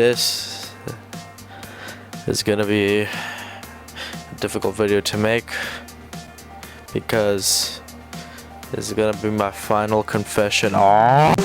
this is gonna be a difficult video to make because this is gonna be my final confession. Aww.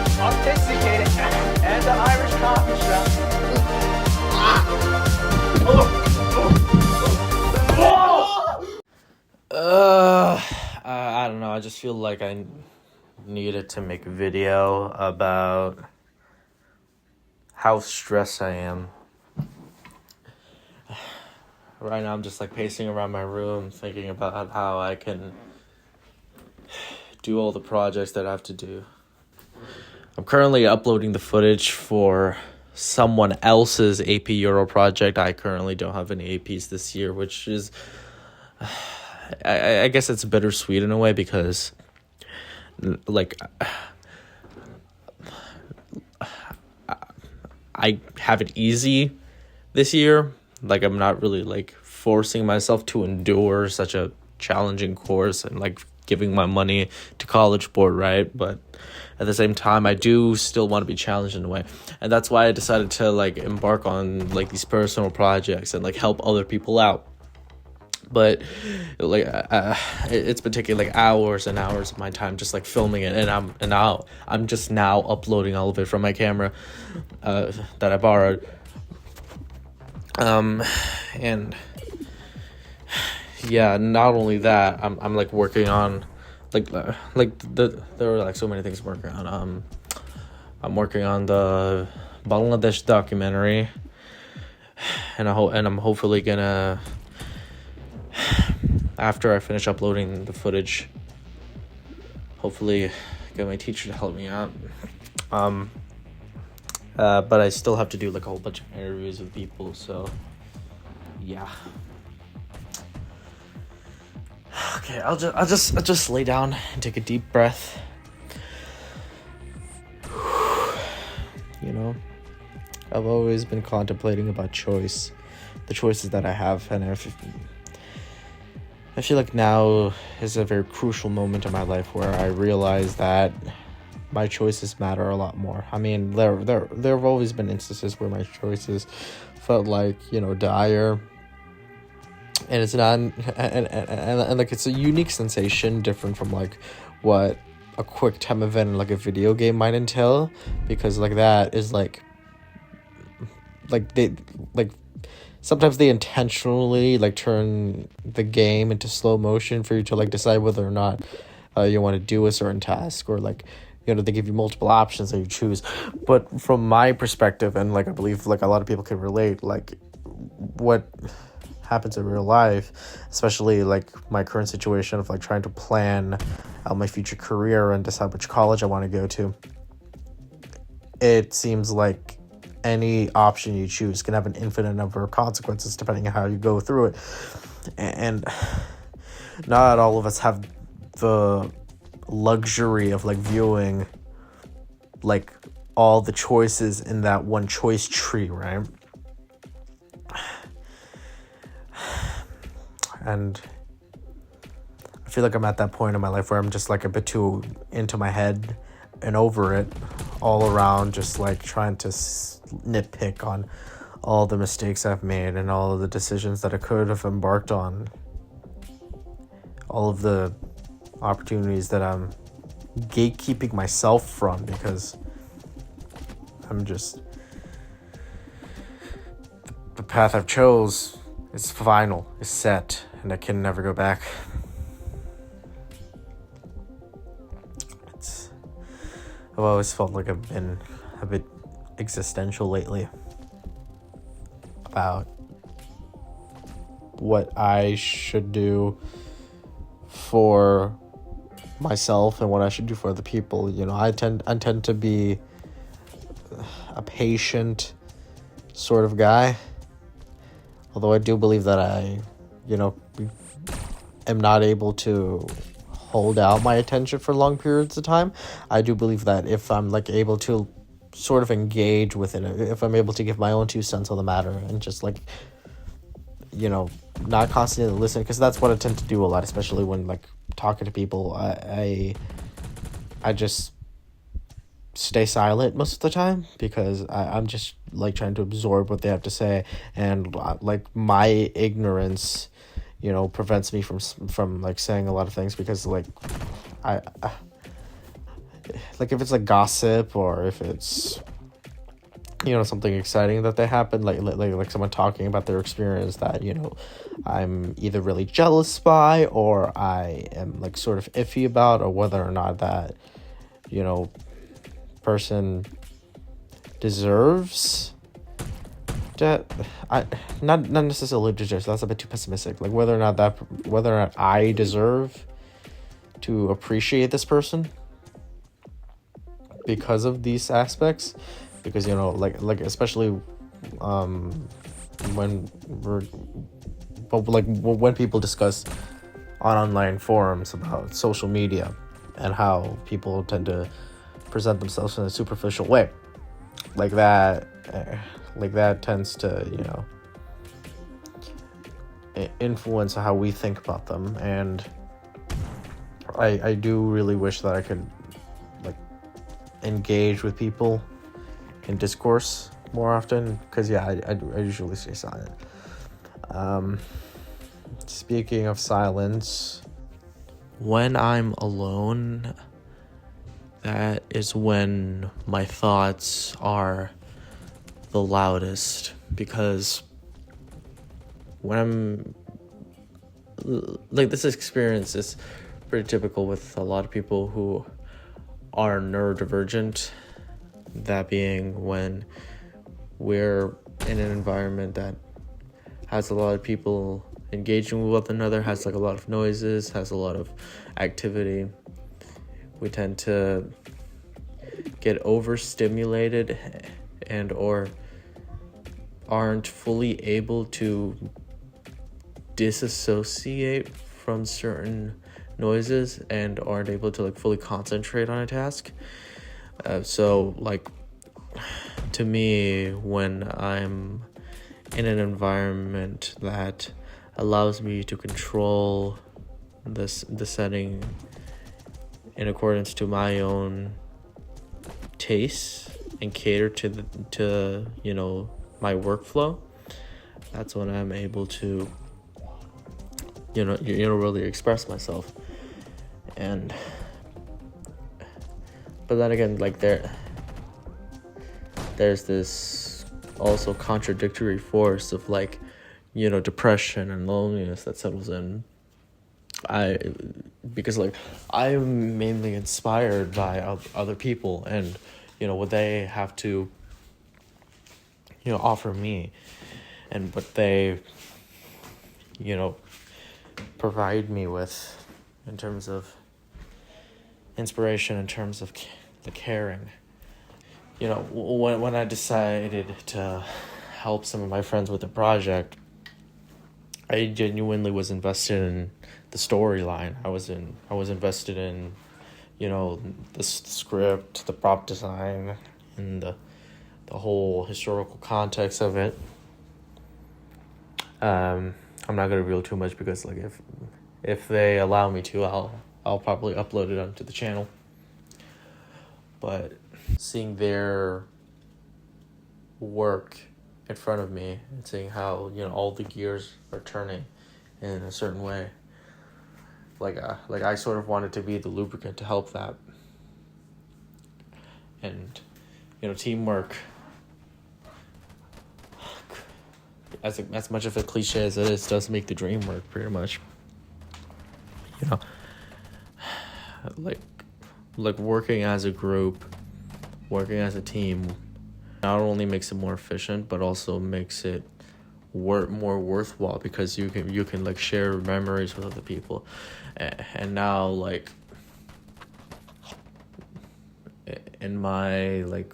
Intoxicated and the Irish coffee shop. I don't know. I just feel like I needed to make a video about how stressed I am. Right now, I'm just like pacing around my room, thinking about how I can do all the projects that I have to do. I'm currently uploading the footage for someone else's AP Euro project. I currently don't have any APs this year, which is, I guess it's bittersweet in a way because, like, I have it easy this year. Like, I'm not really, like, forcing myself to endure such a challenging course and, like, giving my money to College Board, right? But at the same time, I do still want to be challenged in a way. And that's why I decided to, like, embark on, like, these personal projects and, like, help other people out. But, like, it's been taking, like, hours and hours of my time just, like, filming it. And I'm just now uploading all of it from my camera that I borrowed. And yeah, not only that, I'm like working on there are like so many things I'm working on. I'm working on the Bangladesh documentary, and I'm hopefully gonna, after I finish uploading the footage, hopefully get my teacher to help me out. But I still have to do like a whole bunch of interviews with people, so yeah. Okay, I'll just lay down and take a deep breath. You know, I've always been contemplating about the choices that I have, and I feel like now is a very crucial moment in my life where I realize that my choices matter a lot more. I mean, there have always been instances where my choices felt like, you know, dire. And it's not, and like, it's a unique sensation, different from like what a quick time event in like a video game might entail, because like that is like they like sometimes they intentionally like turn the game into slow motion for you to like decide whether or not you want to do a certain task, or like, you know, they give you multiple options that you choose. But from my perspective, and like I believe like a lot of people can relate, like what happens in real life, especially like my current situation of like trying to plan my future career and decide which college I want to go to, it seems like any option you choose can have an infinite number of consequences depending on how you go through it. And not all of us have the luxury of like viewing like all the choices in that one choice tree, right? And I feel like I'm at that point in my life where I'm just like a bit too into my head and over it all around, just like trying to nitpick on all the mistakes I've made and all of the decisions that I could have embarked on, all of the opportunities that I'm gatekeeping myself from, because I'm just, the path I've chose is final, is set, and I can never go back. I've always felt like I've been a bit existential lately about what I should do for myself and what I should do for other people. You know, I tend to be a patient sort of guy, although I do believe that I, you know, am not able to hold out my attention for long periods of time. I do believe that if I'm like able to sort of engage with it, if I'm able to give my own 2 cents on the matter and just like, you know, not constantly listen, because that's what I tend to do a lot, especially when like talking to people. I just stay silent most of the time, because I'm just like trying to absorb what they have to say, and like my ignorance, prevents me from like saying a lot of things, because like I like if it's like gossip, or if it's something exciting that they happen, like someone talking about their experience that I'm either really jealous by, or I am like sort of iffy about, or whether or not that person deserves that. I not necessarily deserves, that's a bit too pessimistic, like whether or not I deserve to appreciate this person because of these aspects, because like especially when when people discuss on online forums about social media and how people tend to present themselves in a superficial way, like that tends to influence how we think about them. And I do really wish that I could like engage with people in discourse more often, because I usually stay silent. Speaking of silence, when I'm alone, that is when my thoughts are the loudest, because when I'm like, this experience is pretty typical with a lot of people who are neurodivergent, that being when we're in an environment that has a lot of people engaging with one another, has like a lot of noises, has a lot of activity. We tend to get overstimulated and or aren't fully able to disassociate from certain noises, and aren't able to like fully concentrate on a task. So like, to me, when I'm in an environment that allows me to control the setting in accordance to my own tastes and cater to my workflow, that's when I'm able to really express myself. And but then again, like there's this also contradictory force of like depression and loneliness that settles in. Because like I'm mainly inspired by other people, and what they have to offer me, and what they provide me with in terms of inspiration, in terms of the caring. When I decided to help some of my friends with the project, I genuinely was invested in the storyline. I was invested in the script, the prop design, and the whole historical context of it. I'm not gonna reveal too much, because like if they allow me to, I'll probably upload it onto the channel. But seeing their work in front of me, and seeing how all the gears are turning in a certain way, like I sort of wanted to be the lubricant to help that. And teamwork, as much of a cliche as it is, does make the dream work, pretty much. Like working as a group, working as a team, not only makes it more efficient, but also makes it more worthwhile, because you can like share memories with other people. And now, like, in my like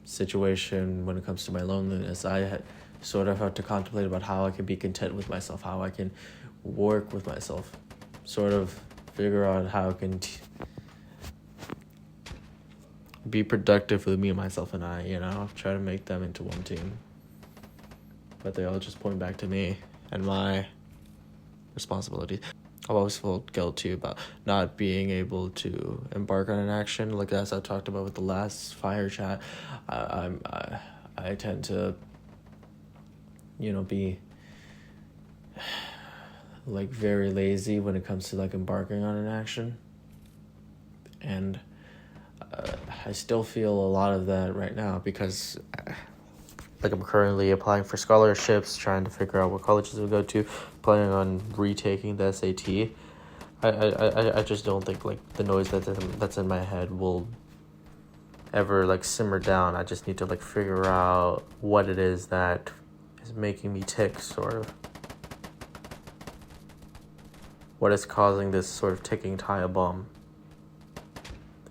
situation, when it comes to my loneliness, I sort of have to contemplate about how I can be content with myself, how I can work with myself, sort of figure out how I can be productive with me, myself, and I try to make them into one team, but they all just point back to me. and my responsibilities. I've always felt guilty about not being able to embark on an action. Like as I talked about with the last fire chat, I tend to, be like very lazy when it comes to like embarking on an action, and I still feel a lot of that right now because like I'm currently applying for scholarships, trying to figure out what colleges to go to, planning on retaking the SAT. I just don't think like the noise that's in my head will ever like simmer down. I just need to like figure out what it is that is making me tick, sort of. What is causing this sort of ticking time bomb?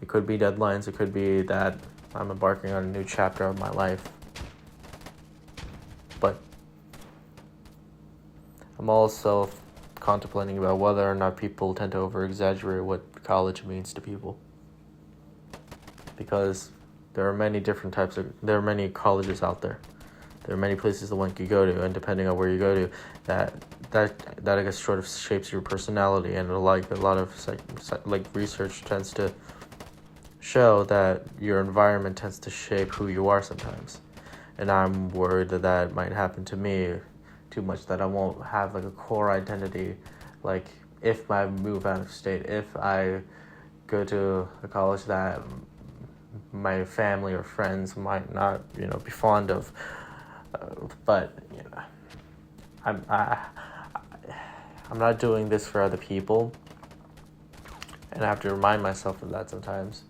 It could be deadlines. It could be that I'm embarking on a new chapter of my life. But I'm also contemplating about whether or not people tend to over-exaggerate what college means to people. Because there are many colleges out there. There are many places that one could go to, and depending on where you go to, that I guess sort of shapes your personality. And like a lot of like research tends to show that your environment tends to shape who you are sometimes. And I'm worried that might happen to me too much, that I won't have like a core identity. Like if I move out of state, if I go to a college that my family or friends might not, be fond of. But I'm not doing this for other people, and I have to remind myself of that sometimes.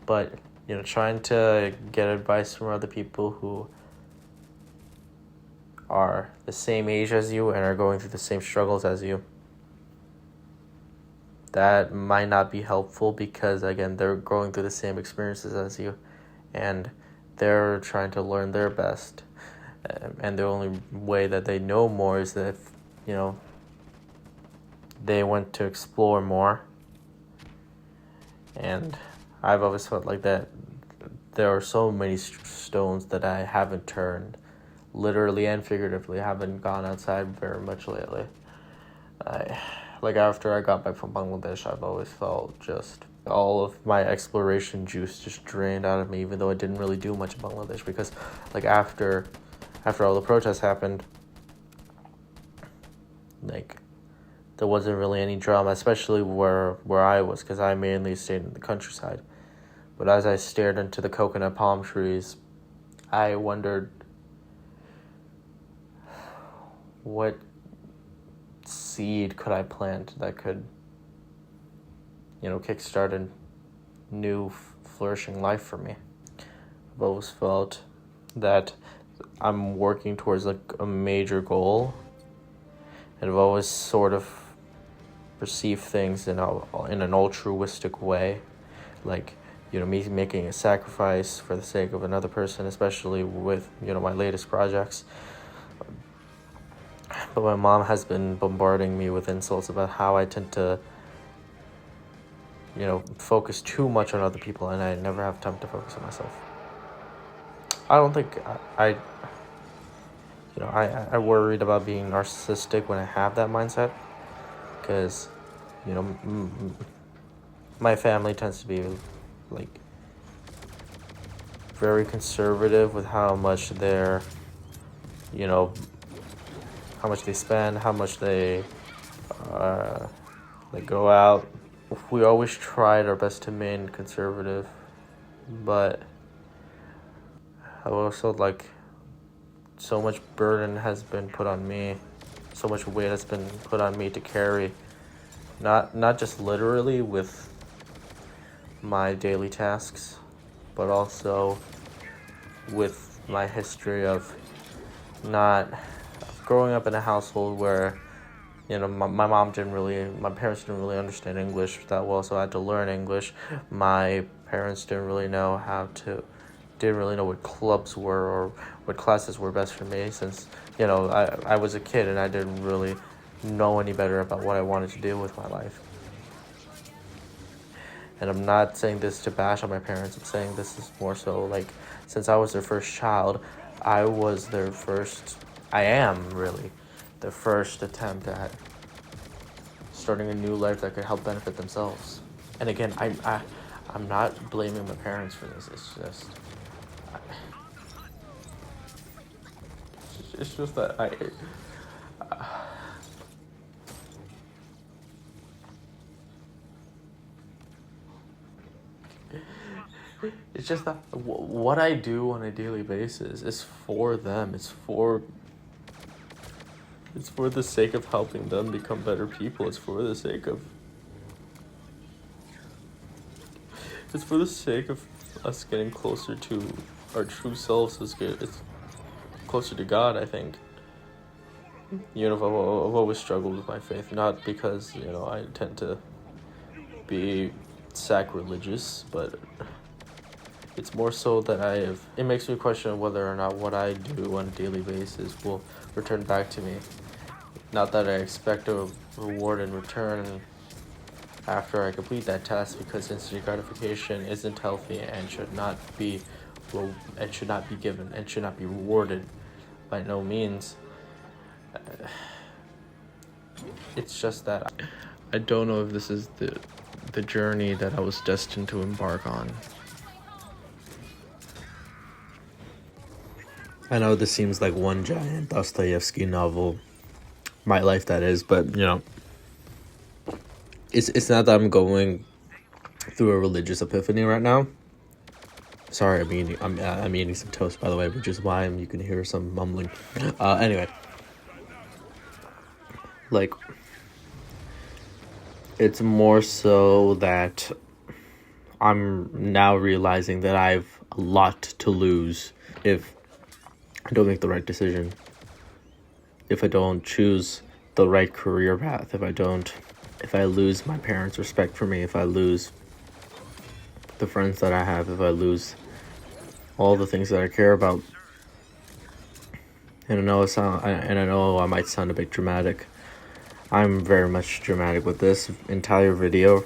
But trying to get advice from other people who are the same age as you and are going through the same struggles as you, that might not be helpful, because again, they're going through the same experiences as you, and they're trying to learn their best, and the only way that they know more is that if, they went to explore more. And I've always felt like that there are so many stones that I haven't turned, literally and figuratively. I haven't gone outside very much lately. Like after I got back from Bangladesh, I've always felt just all of my exploration juice just drained out of me, even though I didn't really do much in Bangladesh, because like after all the protests happened, like there wasn't really any drama, especially where I was, because I mainly stayed in the countryside. But as I stared into the coconut palm trees, I wondered what seed could I plant that could kickstart a new flourishing life for me. I've always felt that I'm working towards like a major goal, and I've always sort of perceived things in an altruistic way, like me making a sacrifice for the sake of another person, especially with my latest projects. But my mom has been bombarding me with insults about how I tend to focus too much on other people, and I never have time to focus on myself. I don't think I worried about being narcissistic when I have that mindset, because my family tends to be like very conservative with how much they're how much they spend, how much they go out. We always tried our best to remain conservative, but I also like so much burden has been put on me, so much weight has been put on me to carry, not just literally with my daily tasks, but also with my history of not growing up in a household where my parents didn't really understand English that well, so I had to learn English. My parents didn't really know what clubs were or what classes were best for me, since I was a kid and I didn't really know any better about what I wanted to do with my life. And I'm not saying this to bash on my parents. I'm saying this is more so like, since I was their first child, I was their first I am really the first attempt at starting a new life that could help benefit themselves. And again, I'm not blaming my parents for this. It's just that it's just that what I do on a daily basis is for them. It's for the sake of helping them become better people. It's for the sake of us getting closer to our true selves. It's closer to God, I think. You know, I've always struggled with my faith, not because, you know, I tend to be sacrilegious, but it's more so that it makes me question whether or not what I do on a daily basis will return back to me. Not that I expect a reward in return after I complete that task, because instant gratification isn't healthy and should not be given and should not be rewarded by no means. It's just that I don't know if this is the journey that I was destined to embark on. I know this seems like one giant Dostoevsky novel, My Life that is, but you know, it's not that I'm going through a religious epiphany right now. Sorry, I'm eating some toast, by the way, which is why you can hear some mumbling. Anyway, like, it's more so that I'm now realizing that I have a lot to lose if I don't make the right decision, if I don't choose the right career path, if I lose my parents' respect for me, if I lose the friends that I have, if I lose all the things that I care about. And I know I might sound a bit dramatic. I'm very much dramatic with this entire video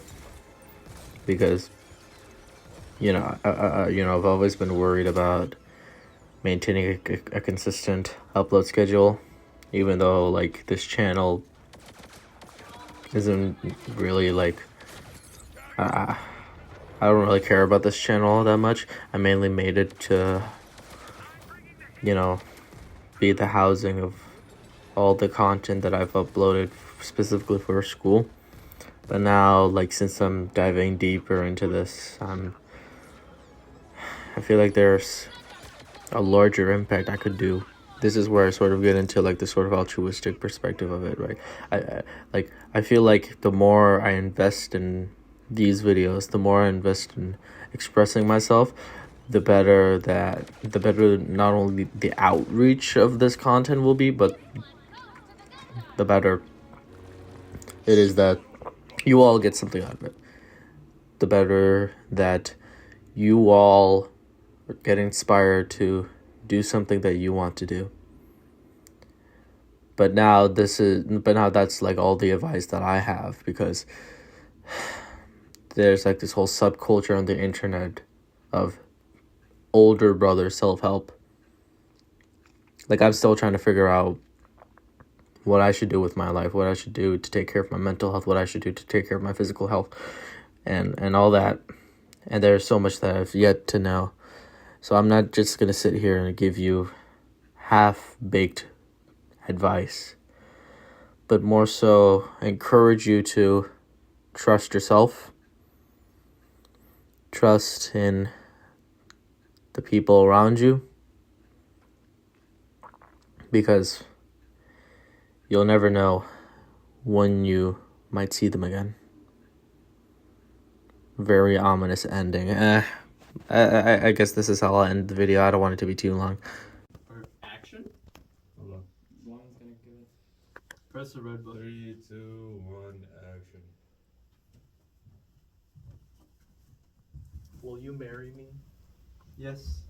because, you know, I've always been worried about maintaining a consistent upload schedule, even though like this channel isn't really like I don't really care about this channel that much. I mainly made it to, you know, be the housing of all the content that I've uploaded specifically for school. But now, like, since I'm diving deeper into this, I feel like there's a larger impact I could do. This is where I sort of get into like the sort of altruistic perspective of it, right? I feel like the more I invest in these videos, the more I invest in expressing myself, the better not only the outreach of this content will be, but the better it is that you all get something out of it. The better that you all get inspired to do something that you want to do. But now that's like all the advice that I have, because there's like this whole subculture on the internet of older brother self-help. Like, I'm still trying to figure out what I should do with my life, what I should do to take care of my mental health, what I should do to take care of my physical health, and all that. And there's so much that I've yet to know. So I'm not just going to sit here and give you half-baked advice, but more so encourage you to trust yourself, trust in the people around you, because you'll never know when you might see them again. Very ominous ending. I guess this is how I'll end the video. I don't want it to be too long. Action? Hold on. One's gonna give it. Press the red button. 3, 2, 1, action. Will you marry me? Yes.